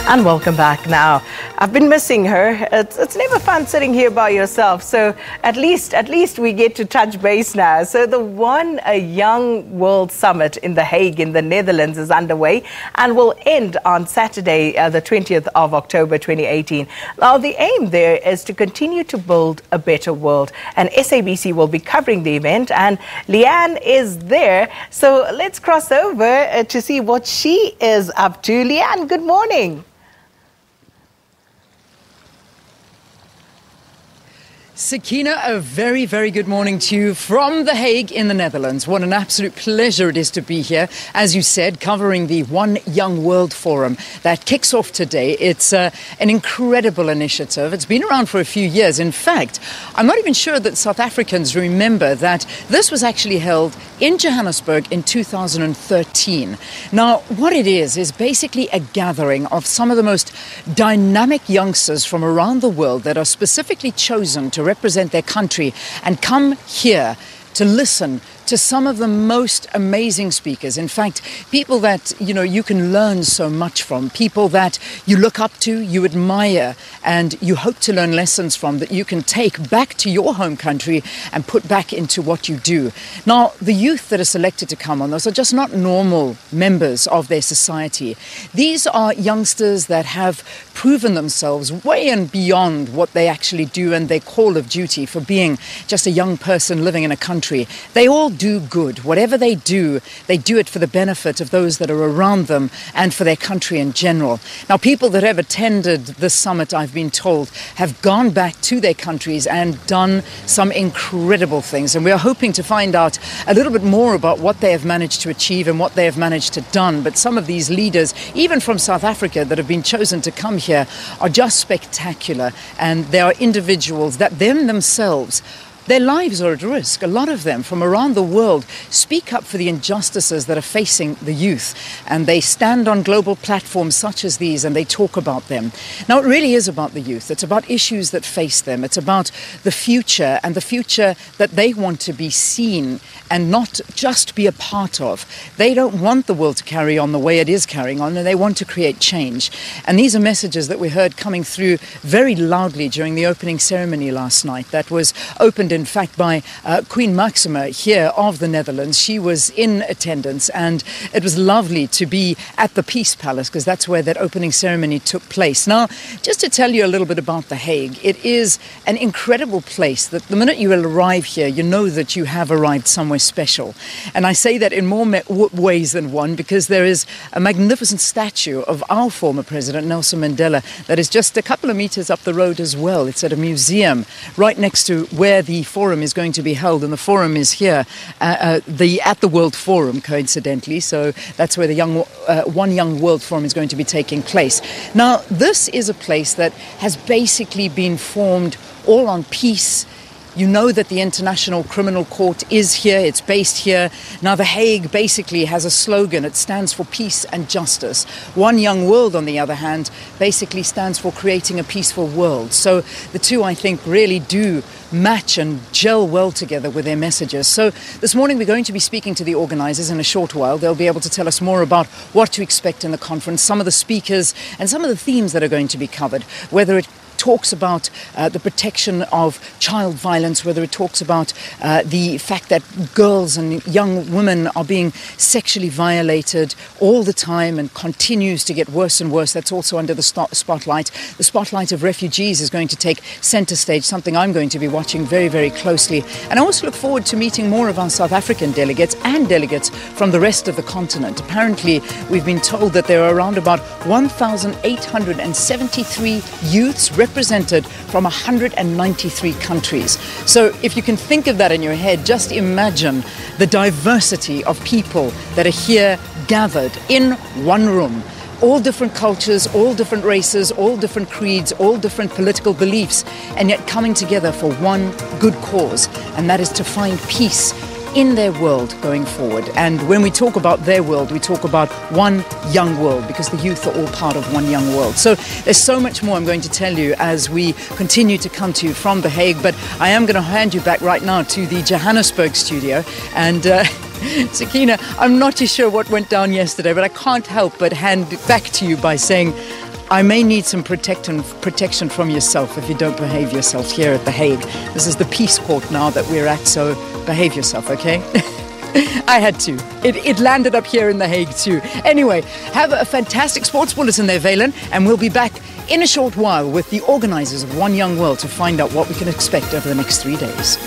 And welcome back now. I've been missing her. It's never fun sitting here by yourself. So at least we get to touch base now. So the One Young World Summit in The Hague in the Netherlands is underway and will end on Saturday, the 20th of October 2018. Now the aim there is to continue to build a better world. And SABC will be covering the event and Leanne is there. So let's cross over to see what she is up to. Leanne, good morning. Sakina, a very, very good morning to you from The Hague in the Netherlands. What an absolute pleasure it is to be here, as you said, covering the One Young World Forum that kicks off today. It's an incredible initiative. It's been around for a few years. In fact, I'm not even sure that South Africans remember that this was actually held in Johannesburg in 2013. Now, what it is basically a gathering of some of the most dynamic youngsters from around the world that are specifically chosen to represent their country and come here to listen to some of the most amazing speakers. In fact, people that, you can learn so much from, people that you look up to, you admire, and you hope to learn lessons from that you can take back to your home country and put back into what you do. Now, the youth that are selected to come on those are just not normal members of their society. These are youngsters that have proven themselves way and beyond what they actually do and their call of duty for being just a young person living in a country. They all do good. Whatever they do it for the benefit of those that are around them and for their country in general. Now, people that have attended this summit, I've been told, have gone back to their countries and done some incredible things. And we are hoping to find out a little bit more about what they have managed to achieve and what they have managed to done. But some of these leaders, even from South Africa, that have been chosen to come here are just spectacular. And they are individuals that themselves, their lives are at risk. A lot of them from around the world speak up for the injustices that are facing the youth. And they stand on global platforms such as these and they talk about them. Now, it really is about the youth. It's about issues that face them. It's about the future and the future that they want to be seen and not just be a part of. They don't want the world to carry on the way it is carrying on, and they want to create change. And these are messages that we heard coming through very loudly during the opening ceremony last night that was opened in fact by Queen Maxima here of the Netherlands. She was in attendance and it was lovely to be at the Peace Palace because that's where that opening ceremony took place. Now, just to tell you a little bit about The Hague, it is an incredible place that the minute you arrive here, you know that you have arrived somewhere special. And I say that in more ways than one because there is a magnificent statue of our former president, Nelson Mandela, that is just a couple of meters up the road as well. It's at a museum right next to where the forum is going to be held, and the forum is here at the World Forum, coincidentally. So that's where the One Young World Forum is going to be taking place. Now, this is a place that has basically been formed all on peace. You know that the International Criminal Court is here, it's based here. Now, The Hague basically has a slogan. It stands for peace and justice. One Young World, on the other hand, basically stands for creating a peaceful world. So the two, I think, really do match and gel well together with their messages. So this morning we're going to be speaking to the organizers in a short while. They'll be able to tell us more about what to expect in the conference, some of the speakers and some of the themes that are going to be covered, whether it talks about the protection of child violence, whether it talks about the fact that girls and young women are being sexually violated all the time and continues to get worse and worse. That's also under the spotlight. The spotlight of refugees is going to take center stage, something I'm going to be watching very, very closely. And I also look forward to meeting more of our South African delegates and delegates from the rest of the continent. Apparently, we've been told that there are around about 1,873 youths represented from 193 countries. So if you can think of that in your head, just imagine the diversity of people that are here gathered in one room. All different cultures, all different races, all different creeds, all different political beliefs, and yet coming together for one good cause, and that is to find peace in their world going forward. And when we talk about their world, we talk about one young world, because the youth are all part of one young world. So there's so much more I'm going to tell you as we continue to come to you from The Hague, but I am going to hand you back right now to the Johannesburg studio. And Sakina, I'm not too sure what went down yesterday, but I can't help but hand it back to you by saying I may need some protection from yourself if you don't behave yourself here at The Hague. This is the peace court now that we're at, so behave yourself, okay? I had to. It landed up here in The Hague too. Anyway, have a fantastic sports bulletin there, Valen, and we'll be back in a short while with the organisers of One Young World to find out what we can expect over the next 3 days.